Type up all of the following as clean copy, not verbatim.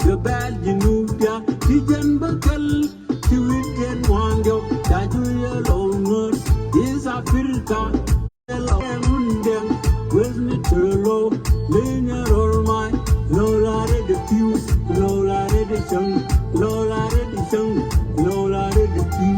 the bad Jinubia, Tijan Bakal, Tiwitan Wando, Tajuya Loner, is Africa, Elundem, Wisney Turlo, Linear or my, Lola the Pew, Lola the Chung, Lola the Chung, Lola the Pew.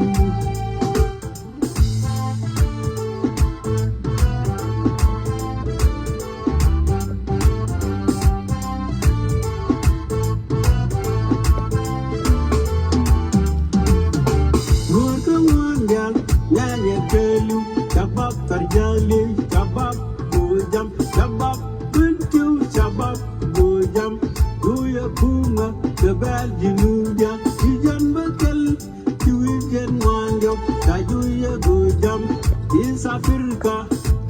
Shabab Tarjali, Shabab Bujam, Shabab Buntu, Shabab Bujam, Duya Kuma, the bad Jinuja, Tijan Bakel, Tiwijan Wando, Tajuya Bujam, is Africa,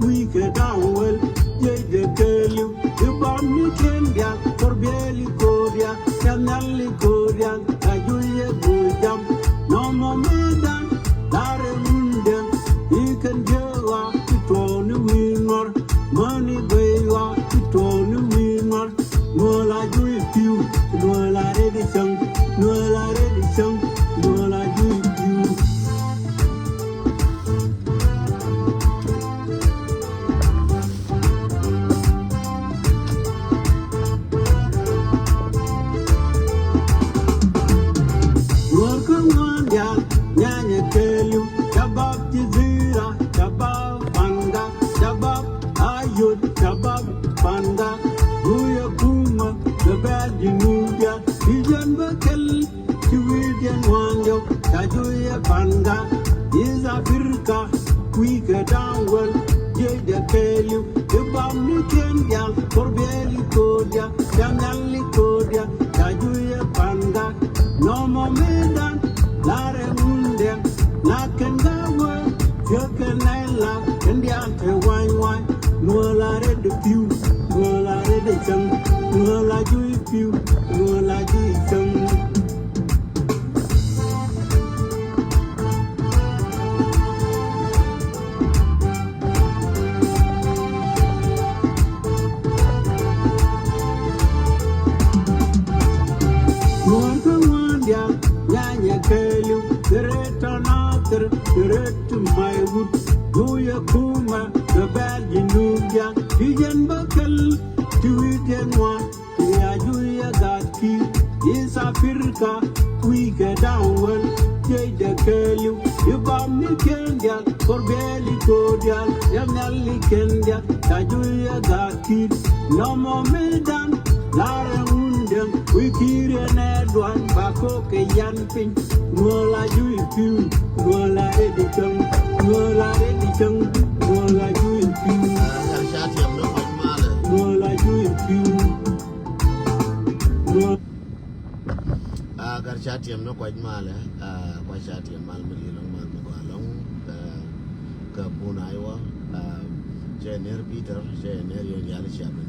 we get well, Jade Kelu, the Bamni Kenya, Corbeli Korea, Yanali Korea, Tajuya Bujam, no more Medan, Dare Mundem. You can go out to Tony Winner, money way out to Tony Winner. No, like you, no, like it sung, no, like it sung, no, like you. Welcome on, yeah, Nanya tell you, Shabab Jizira, Shabab Panda, Shabab Ayud, Shabab Panda, Duya Kuma, the bad Jinuja, Tijan Bakel, Tiwijan Wando, Tajuya Panda, is Africa, we get down well, Jada Kelu, the Bamni Kenya, Corbeli Kodia, Yanali Kodia, Tajuya Panda, no more Medan, Lare Mundem, Nakangawa, Jokanella, and the Ante Wine, no Lare the Pew, no Lare the Chung, no La Jui Pew, no La Jui Chung. Nanya Kelu, the red on after, the red to my wood, Duya Kuma, the bad Jinuja, Tijan Bakal, Tiwitan one, Tiajuya Gati, is Africa, we get down well, Jada Kelu, you bomb me Kenya, Corbeli Kodia, Yanali Kenya, Tajuya Gati, no more Medan, Lara Mundem, we kill an Edwan, Bako, Yanpin, Nola Jui Pew, Nola Edition, Nola Edition, Nola Jui Pew, Nola Jui Pew, Garchatium no quite mal, Quachatium Malmilong Malmagalong, Kabunaiwa, Janer Peter, Janer Yalishaban,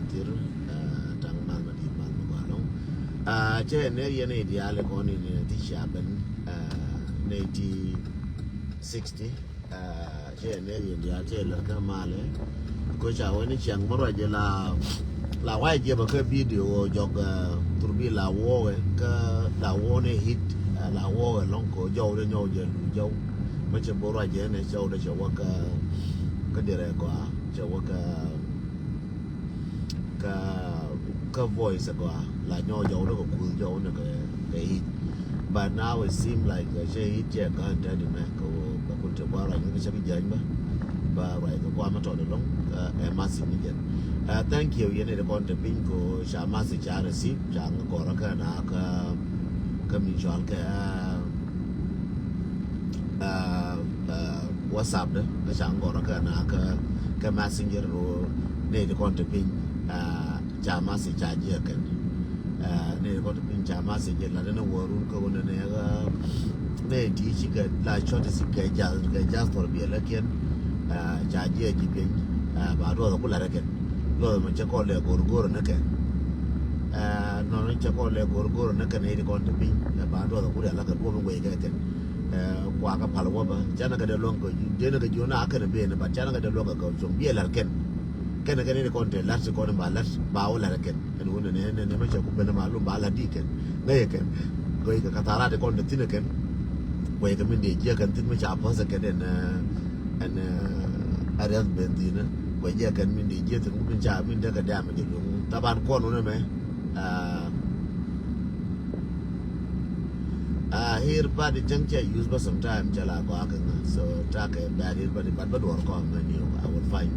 Tir. C'è un'area ideale con il Tishaben 1960 c'è un'area ideale c'è la male cosa ogni chang moro la wai je ba ka video jog turbi la wo ka la wo ne hit la wo long ko jo de nyo je lu jo ma che bo ra je ne jo de jo ka dire qua jo ka voice qua la nyo jo nó cũng jo nó cái hit but now it seem like cái hit je ka ta di me ko ba kun te ba ra ni cái je ba ra ko qua ma to de long e ma si ni je thank you ye ne de kon te pin ko sha ma si cha receive cha ko ra ka na ka mi jo ka WhatsApp đó cái sáng gọi nó cái nào cái messenger rồi để cho con chụp hình chả mà sẽ trả gì cả để con chụp hình chả mà sẽ là nó vừa luôn cái vấn đề này để đi chỉ cái là cho thì cái giá for bia là kiện trả gì gì bên và rồi cũng là cái rồi mình sẽ coi là goro nó cái nó sẽ coi là goro nó cái này để con chụp hình và rồi cũng là cái bộ mình quay cái qua cái phalo ba chana cái delong ko jena cái jona cái be na ba chana cái delong ko so bia la ken này con te lat ko ba lat ba o la ken and when ne ma ku bena malum bala diken ngai ken goi ka katara de kon de tineken goi ka min de je kan tin ma cha pa sa ken en arias benzina goi je kan min de je tin min cha min de ka da ma je lu taban kon no me here body junction use but sometime jala ko akan so take bad here body but door ko menu I will find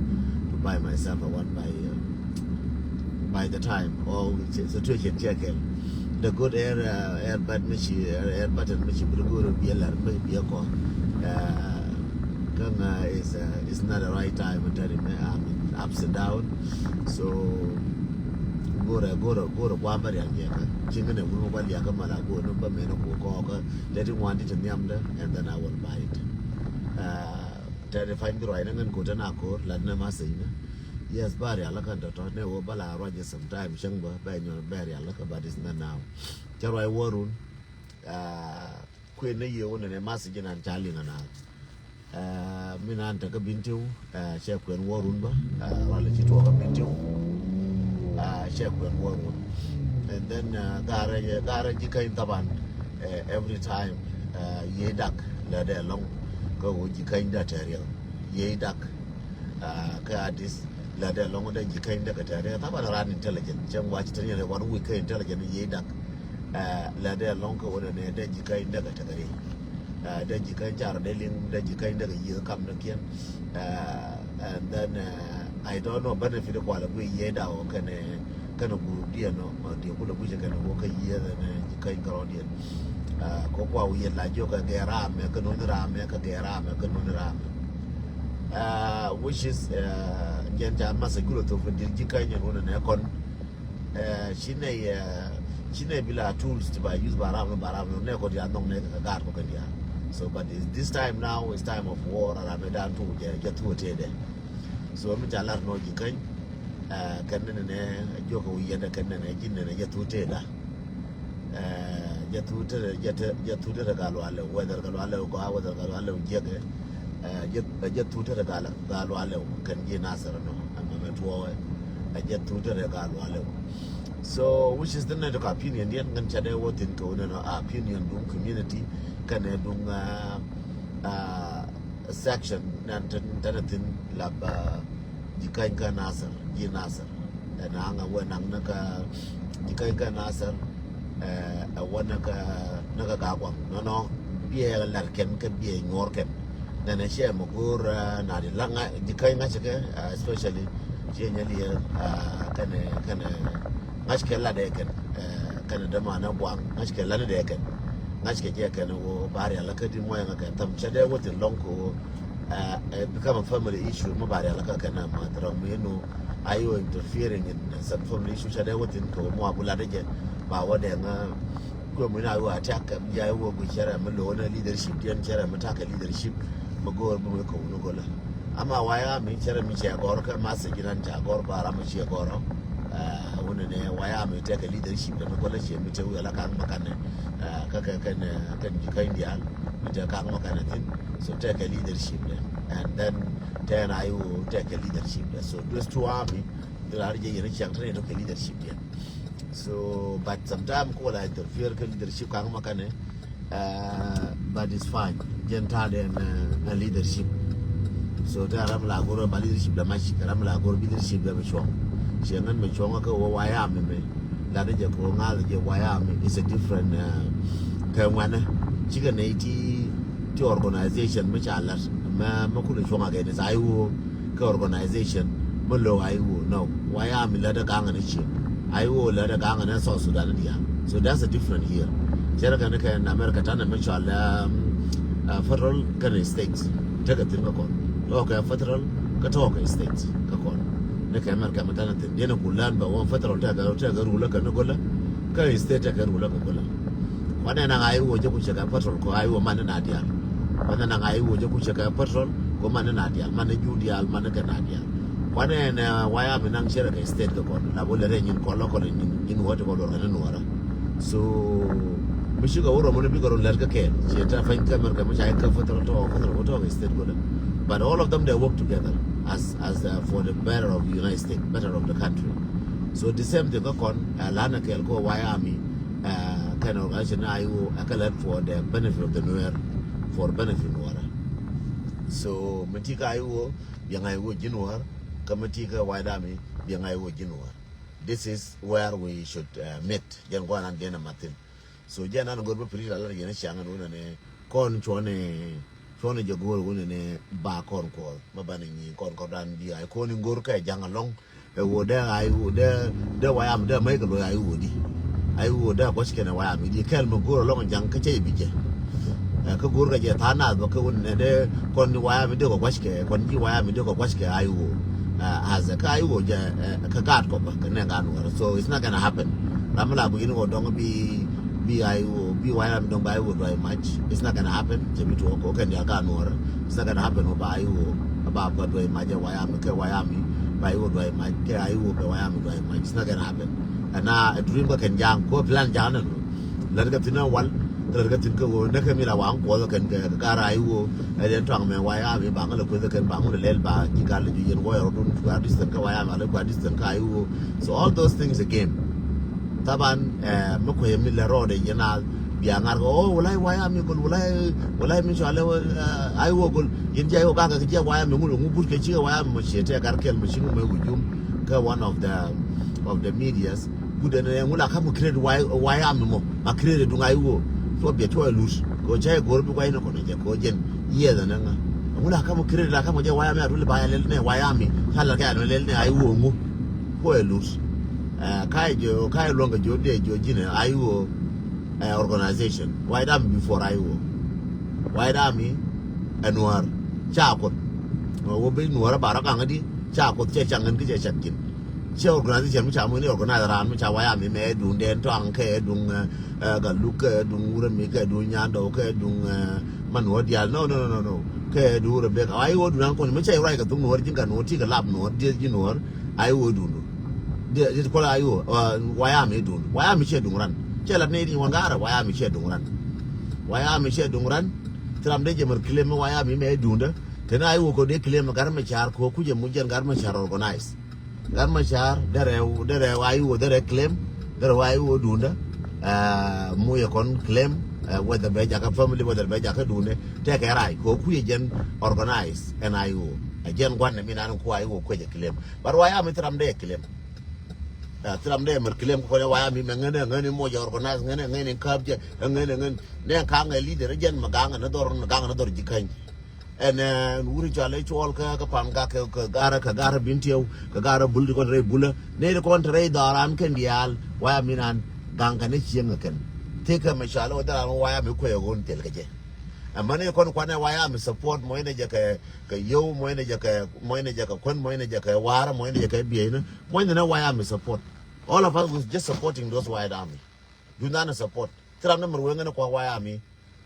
to buy myself a one by the time or situation check the good air bad michi air button michi burguru bi lar mai bi ko kan is not the right time to tell me ups and down so gora kwa bari anyeka chingene bunu kwa liaka mala go no ba meno ko let him want it in yamda and then I will buy it tare find the right ngan ko tana ko ladna masina yes bari ala kan to ne wo bala roje sometime shangba ba nyor bari ala ka but is not now charo I worun kwen ne yo ne masina nan chali na minan ta ka bintu she kwen worun ba wala chi to ka bintu check when work and then gara jikain taban every time yedak la de long ko jikain da tariya yedak ka this la de long da jikain da tariya taban ran intelligent jan watch tani ne one week intelligent yedak la de long ko wona ne da jikain da tariya da jikain jar da lin da jikain da yi kam da kiyan and then I don't know benefit of what we yeda or can go dear no the Kula Buja can walk a year and you can go on. Copa we like Yoga Gera, Mekanura, Mekagera, Mekanura, which is Genta Masaguro to Jika and one an econ. Chine Bila tools to buy use Baram, Neko, the unknown Nega. So, but this time now is time of war, and I'm down to get to a day. So I'm jalar no jikai kanne ne joko yenda kanne ne jinne ne yatute da yatute da galo alle weather galo alle ko weather galo alle jege yatute da galo alle kan je nasar no amma to yatute da galo alle so which is the net opinion yen ngan chade wotin ko no opinion dum community kanne dum section nan tanatin laba jikai ka nasar ji nasar da hanga wannan naka jikai ka nasar wannan ka naka gagwa no biye larken ka biye ngorken na na she mugur na di langa jikai ngachake especially generally kana ngachke la de kan kana da mana buang ngachke la de kan ngachke je kan wo bari ala kadi moya ngaka tam chade wotin lonko become a family issue mo bari ala ka kana ma tram yeno ayo interfering in some family issue chade wotin ko mo abula de ba wada nga ko mo na wa attack ya wo go chara mo lo na leadership yan chara mo taka leadership mo go mo ko no gola ama waya mi chara mi che gor ka ma se ginan ta gor bara mo che goro wona ne waya mi taka leadership da ko la che mi te wala kan makane kan jikai dial mi te kan makane tin so take a leadership there. And then I will take a leadership there. So those two army there are a leadership there. So but sometimes call I interfere leadership kan makane but it's fine gentle and leadership so there am la goro leadership la machi ram la goro leadership la mechong shengan mechong ka wo waya me la de ko ngal je waya me is a different kan wana chiga neiti to organization which are ma makulu chonga ga is ayu ka organization mullo ayu no waya me la da kan ne chi ayu la da kan ne so Sudan dia so that's a different here jera kan ka in America tana mutual federal kan states daga tin ka kon okay federal ka to ka states ka kon ne ka America matana tin yana kullan ba wan federal ta ga rula kan gola ka state ta ga rula ka gola wannan nan ayu waje ku shiga federal ko ayu man na dia wannan nan ayu waje ku shiga federal ko man na dia man judial man ka na dia wannan waya mi nan shira ka state ka kon la bolle re nyin ko lokol nyin wote ko do kan nuara so mi shiga wuro mo ne bi garo lar ka ke je ta fain kamar ka mu ka federal to state gola but all of them they work together as for the better of the United States, better of the country. So the same thing kon lana kel ko Wyoming kind of organization ayu akalat for the benefit of the Nuer, for benefit Nuer. So matika ayu yang ayu Jinuar, kamatika Wyoming yang ayu Jinuar. This is where we should meet. Jan gwan and Jana Martin. So Jan and Gorba Prila Yana Shangan Unane kon chone jagor wunene ba kon ko mabani kon ko dan di ay ko ni ngor kay jangalong e woda ay woda de wayam de may ko ay woda ko skene wayam di kel mo gor long jang ka cey bije ka gor ga je tana ba ko wonne de kon ni wayam de ko kwaske kon ji wayam de ko kwaske ay wo haza ka ay wo je ka gat ko ba ka ne ga no so it's not gonna happen ramala bu yin go dong bi wayam dong ba ay wo very much. It's not gonna happen. Jemi to ko kan ya ga no it's not gonna happen ba ay wo ba ba do much wayam ke wayam ba ay wo do much ke ay wo be wayam do much. It's not gonna happen. Ana a dream ka kan jang ko plan jang na la ga tina wal la ga tin ko na ka mi la wang ko kan ka ra ay wo ay tong me wayam ba ngala ko kan ba ngul lel ba ji ka le ju yen wo ro dun ka distant ka wayam ala ka distant ka ay wo. So all those things again taban mako yemi la ro de yana biangar ko walai Wyoming gol walai mi shale ay wo gol yin jay wo ga ga je Wyoming ngul ngu burke ci Wyoming mo chete gar kel mo sinu me wujum ka one of the medias gudene ngula ka mo create Wyoming mo ma create du ngai wo so be to lose ko jay gor bi kwai no ko je ko jen ye da nan ngula ka mo create la ka mo je Wyoming atul ba ya lel ne Wyoming hala ka no lel ne ay wo ngu ko lose kai longa jode jojine ayo organization White Army before ayo White Army Anwar chakot wo be Nuar baraka ngadi chakot che changan ki che chakin che organization mi chamu ni organize ran mi chawa ya mi me dun den to an ke dun ga luke dun ura mi ke dun nya do ke dun manwo dia no ke du re be ayo dun an ko mi che rai ga dun Nuar jinga no ti ga lab Nuar di Nuar ayo dun dia ko la ayo Wyoming dun Wyoming che dun ran che la ne di wangara Wyoming che dun ran tram de jemer claim Wyoming me dun da tena ayo ko de claim gar ma char ko kuje mujen gar ma char organize gar ma char dere ayo dere claim dere ayo dun da mu ye kon claim whether be jaka family whether be jaka dun te ka rai ko kuje jen organize and ayo jen gwan mi nan ko ayo ko je claim bar Wyoming tram de claim tram de mer claim ko Wyoming ngene mo ja organize ngene kabje ngene ne ka ngai leader jen maganga na dor jikan en wuri jale chol ka pam ga ka gara bintiyo ka gara buldi ko re bula ne ko re daran ken dial Wyoming nan ganga ne chienga ken te ka me shalo da Wyoming ko yogon tel ka je amma ne kon kwana Wyoming support mo ne je ka yo mo ne je ka kon mo ne je ka wara mo ne je ka biye no mo ne Wyoming support. All of us was just supporting those White Army. Do not support. Tram number one and a Wyoming.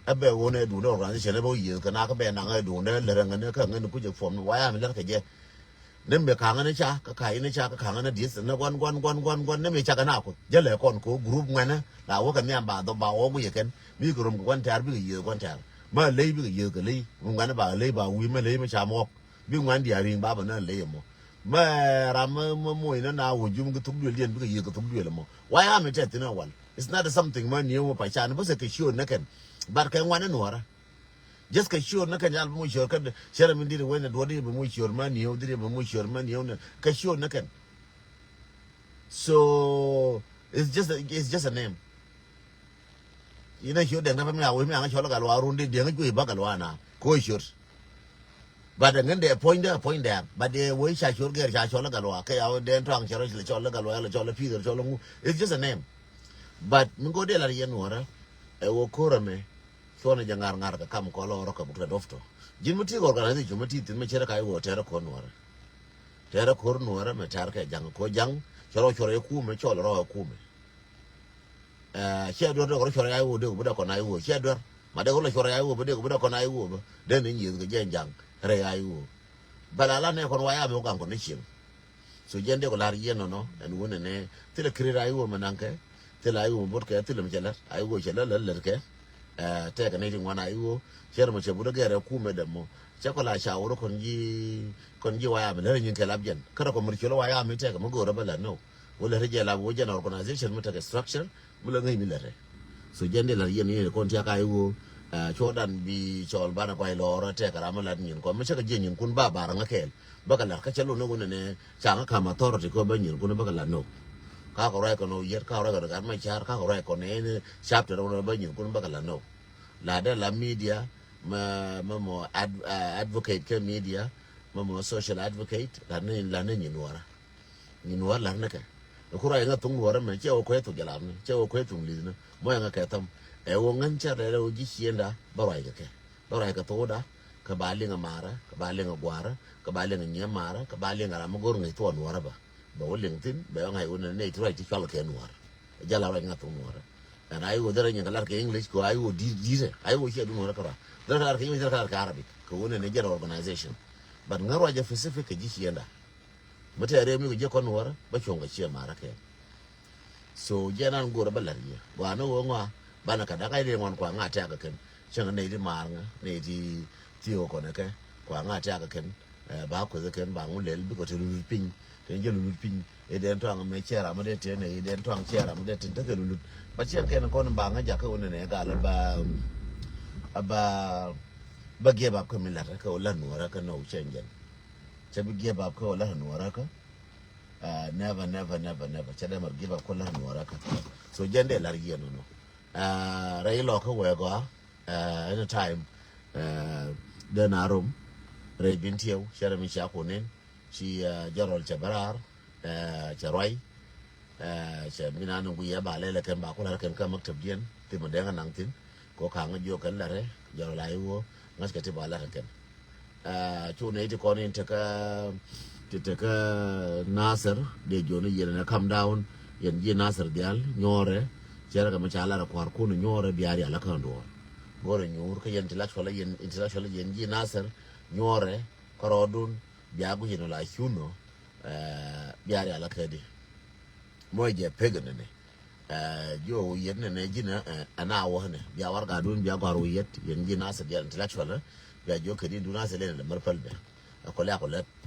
A bear won't do no organization about years. Can I be na do no letting a can put you from Wyoming like a jet. Then be Kangana Chaka, Kaina Chaka, Kangana dis, and one, name Chakanako. Jella Conco, group manner. Now walk a name by the bow weekend. We could one terrible year, one time. My labor year, one about labor, women, labor, chamok. Being one dear in Babana Laymo. Ma rama mo ina na wujum ga tugdu lian bi ga tugdu le mo Wyoming tet na wal it's not something man you pa chan ba se ke sure na kan bar kan wana nora just ke sure na kan al mo sure kan shere min dire wena do dire mo sure man you dire mo sure man you na ke sure na kan so it's just a name you know sure de na fa mi awu mi anga chola ga lo arundi de nga ju ba ga lo ana ko sure. But again, they point there. But they way Shashur get Shashola Galwa, Kaya, then Trunk, Chola Galwa, Chola Peter, Cholongu. It's just a name. But Mungo de la Yanora, a Wokurame, Sona Jangar, come call or rock up to Dofto. Jimuti organization, Jumati, Macherakai, or Terra Cornwara. Terra Cornwara, Matarka, Jango Jang, Choro Kume, Chola Kume. Shador or Chorai would do, but on I would, Shador, Madagola Chorai would do, but on I would, then in you the Jang. Re ayu balala ne kon Wyoming ko ne chim so jende ko lar yeno no en wona ne tele krira ayu mananke tele ayu bot ke tele mjala ayu go chela ler ke te ka ne tin wana ayu cher mo chebudo gere ku medemo che ko la sha woro kon ji Wyoming le nyin ke labjen kada ko murchelo Wyoming te ka mo go bala no wala reje la wo jana organization mata ke structure mula ngai milare so jende la yen ne kon tia kai wo chodan bi chol bana ko loro te karama la nyin ko me chaka jenyin kun ba bara ngakel baka la ka chalo no ne changa kama authority ko ba nyin kun baka la no ka ko rai ko no yer ka rai ko ga ma char ka ko rai ko ne chapter no ba nyin kun baka la no la da la media mo advocate ke media mo social advocate la ne nyin wara la ne ka ko rai nga tung wara me che o ko to galam ne che o ko tung li ne mo nga ka tam e wo ngan cha re o ji hienda barai ka to da ka bali nga mara ka bali nga gwara ka bali nga nya mara ka bali nga ram gor ngai to wara ba wo lingtin ba ngai un ne try ti chal ke wara jala ra nga to wara and I wo dara nya kalar ke english ko I wo dize I wo hi du wara ka dara kalar ke english dara kalar ke arabic ko un ne jara organization but ngaro ja specific ji hienda mutare mi ko je kon wara ba chonga chi mara ke so jenan gora balariya wa no wo ngwa bana ka daga ile ngwan kwa ngata ka ken changa ne di marnga ne di tio ko ne ke kwa ngata ka ken ba ko ze ken ba ngulel bi ko te lu pin te je lu pin e den to ang me chera mo de te ne e den to ang chera mo de te te lu ba chen ken ko ba nga ja ka one ne ga la ba ge ba ko mi la ka o la no ra ka no chengen che bi ge ba ko la no ra ka never chade mar give up ko la no ra ka so jende la ri no ray lo ko we go anytime den arum ray bintieu shere mi sha ko nen shi jarol chabarar charai che mina no guya ba le ken ba ko la ken ka maktab dien ti mo denga nang tin ko ka nga jo kan la re jarol ai wo ngas ke ti ba la ken chu ne ti ko nen te ka nasir de joni yena come down yen ji nasir dial nyore jara kama chala ra kwar kunu nyore biari ala kando gore nyur ka intellectual yen ji nasir nyore karodun biagu yen la huno biari ala kadi moje pegane ne jo yen ne jina ana wo ne biya war ga dun biya garo yet yen ji nasir dial intellectual biya jo kadi dun nasir le marfal be akola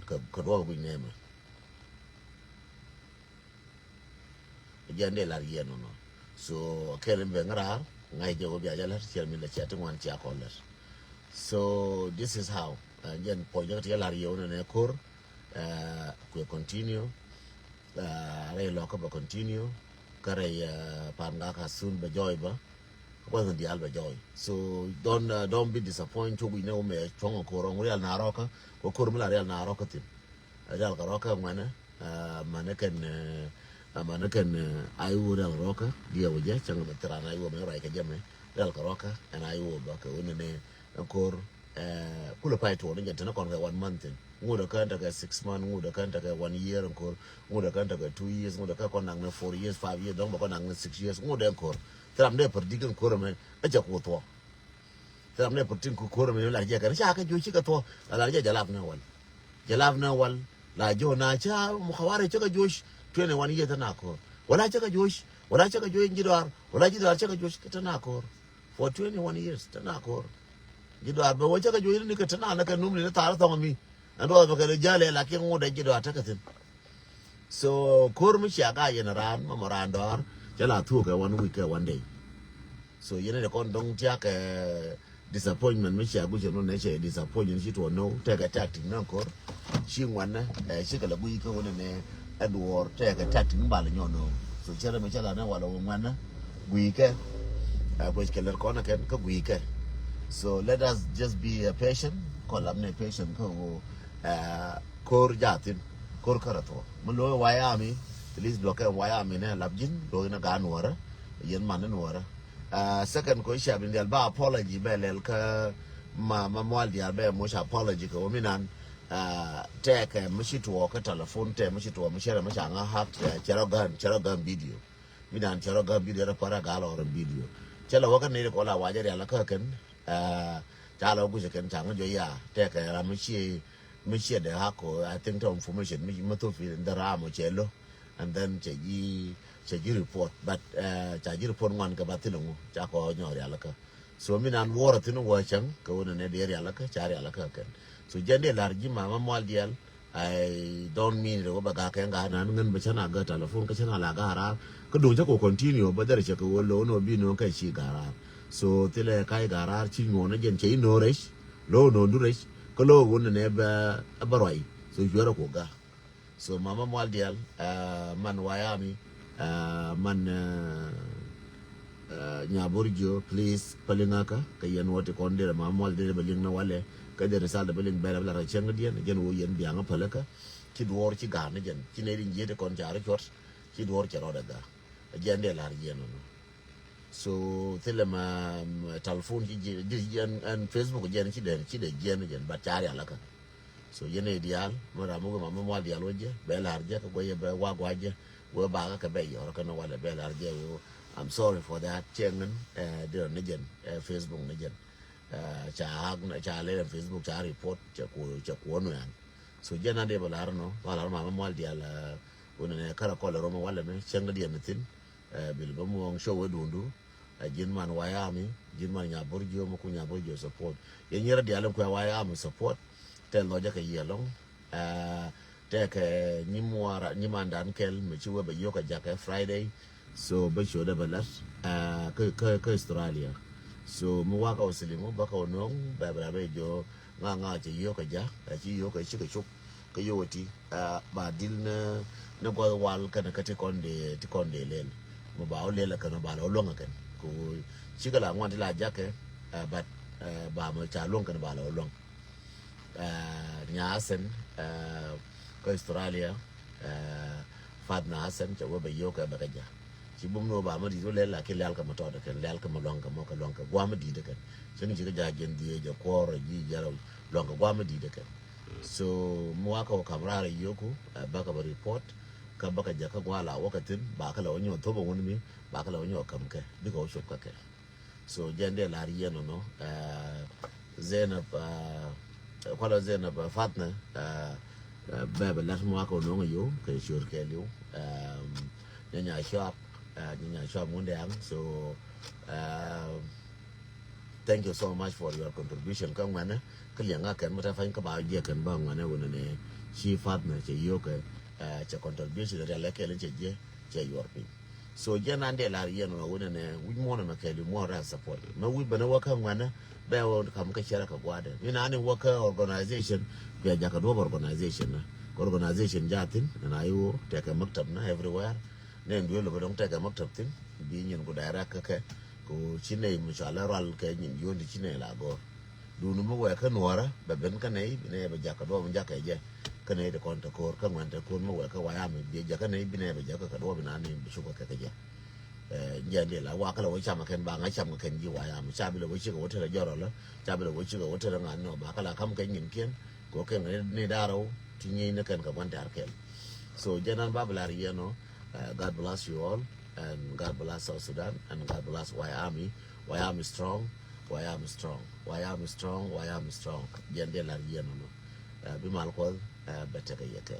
ko do bu ne ma jande la yen no so kelen be ngara ngai jogo bi ajala tiel mi la chati wan ti akoller so this is how jen po jogo ti la rio ne kor ko continue re lo ko continue kare panga ka sun be joy ba wasn't the alba joy so don't be disappointed we know me chongo ko ro real na roka ko kor mi la real na roka tin real ka roka mana manakan ayu real roka dia waje changa veterana ayu me ra ka jame real ka roka and ayu ba ka woni ne kor kula pai to ne janta na kon ga 1 month nguda kan ta ga 6 months nguda kan ta ga 1 year kor nguda kan ta ga 2 years nguda ka kon nang 4 years 5 years don ba kon nang 6 years nguda kor tram ne per digan kor me aja ko to tram ne per tin ko kor me la ja kan sha ka jo shi ka to la ja jalab na wal la jo na cha mu khawari cha ka josh 21 years na ko wala cha ka josh jidwar wala jidwar cha ka josh ka na ko for 21 years ta na ko jidwar ba wacha ka josh ni ka ta na ka numli na ta ta mi ando ba ka jale la ke ngoda jidwar ta ka tin so kor mu sha ga yana ran ma morandor jala tu ka 1 week 1 day so yene de kon dong tia ka disappointment me sha gujo no ne che disappointment shi to no ta ga tactic na ko shi wanna shi ka labu ka wona ne adwor ta ga tactic mbala nyono so chere me chala na wala wanna guike ko ke ler ko na ka guike so let us just be patient ko lamne patient ko kor jatin kor karato mun lo wayami please block wayami ne labjin do na ga nuara yen man nuara second ko sha bin del ba apology belel ka ma mwal dia be mo sha apology ko minan take mshitu ka telephone te mshitu mshere mshanga hack charagan video minan charagan video ra para galo ro video chala waka ne ko la wajari ala ka kan chala ku je kan changa jo ya take ra mshi de hako I think the information mi mato fi ndara mo chelo and then cheji report but cheji report ngwan ka batilungu cha ko nyori alaka so minan wora tinu wachang ka wona ne deri alaka chari alaka kan so jende larji mama mwal dial I don't mean it ba ga kan ga nan ngan ba chana ga telephone ka chana la ga ra ka dun cha ko continue ba dar che ko lo no bi no ka chi ga ra so tele kai ga ra chi ngo na jen che no res lo no du res ko lo gun ne ba roi so jora ko ga so mama mal dial man wayami man nyaborjo please palingaka ka yen wote kon de mama mal de baling na wale ka de sal de baling bela bela cheng dien jen wo yen bianga palaka ki dwor ci ga na jen ci ne rin jete kon jaare chot ci dwor ci roda ga jen de lar yen no so tele ma telephone ci jen and facebook jen ci de jen ba jaare alaka so yene dial mo ra mo mama mal dial woje be lar je ko ye be wa gwaje wo ba ka be yo ka no wala be lar je wo I'm sorry for that chengen de nejen facebook nejen cha le facebook cha report cha ko no yan so jena de balar no balar mama mal dial wona ne kala ko ro mo wala me chenga de netin bil ba mo show wedundu jin man wayami jin man nya borjo mo ko nya borjo support ye nyera dial ko wayami support tel no jaka yelong te ke nyimwara nyimandan kel me chiwe be yoka jaka friday so ba show da balas ka Australia so mu waka usilimu baka onong ba be jo nga che yoka ja chi yoka chi ka chuk ka yoti ba dil na go wal kana ka te konde len mo ba ole la kana ba lo longa kan ko chi ka la ngwan la jake ba mo cha long kana ba lo long nyasen ko Australia fadna hasen cha ba yoka ba ka ja ci bum no ba ma di le la ke lal ka ma to da kan lal ka ma longa mo ka longa gwa ma di da kan sini ci ga ja gen di ja ko ro ji ja longa gwa ma di da kan so mu aka ka kamra yoku ba ka ba report ka ba ka ja ka gwa la wakatin ba ka la wonyo to ba woni mi ba ka la wonyo kam ka bi ko shop ka ke so jende la ri yeno no Zainab kwala Zainab fatna ba la mu aka no yo ka shur ke liu nya shop so thank you so much for your contribution kan wana kalianga kan mata fa ka ba je kan ba wana wona ne shi fatna che yoka che contribution da la ke le je che yorpi so jana ande la yeno no wona ne we mo na ke le mo ra support no we bana waka wana ba wo kam ka shara ka gwada ina ne waka organization ya jaka do organization na organization jatin na ayo ta ka maktab na everywhere ne ndio lo dong ta ka maktab tin bi nyen ko dara ka ko chine inshallah ral ke nyen yondi chine la go dunu mo wa ka nuara ba ben ka nei ne ba jaka do mo jaka je ka nei de kon ta ko ka ngwan ta ko mo wa ka wa ya mi bi jaka nei bi ne ba jaka ka do bi na ni bi shu ka je njende la wa ka lo cha ma ken ba nga cha ma ken ji wa ya mi cha bi lo chi ko ta la joro la cha bi lo chi ko ta nga no ba ka la kam ka nyen ken ko ke ne daro ti ni ne kan ka ban ta arkel so janan bablar yeno God bless you all, and God bless South Sudan, and God bless Wyoming. Wyoming strong, Wyoming strong, Wyoming strong, Wyoming strong. Jende la yeno no. Bimal ko beteka yeke.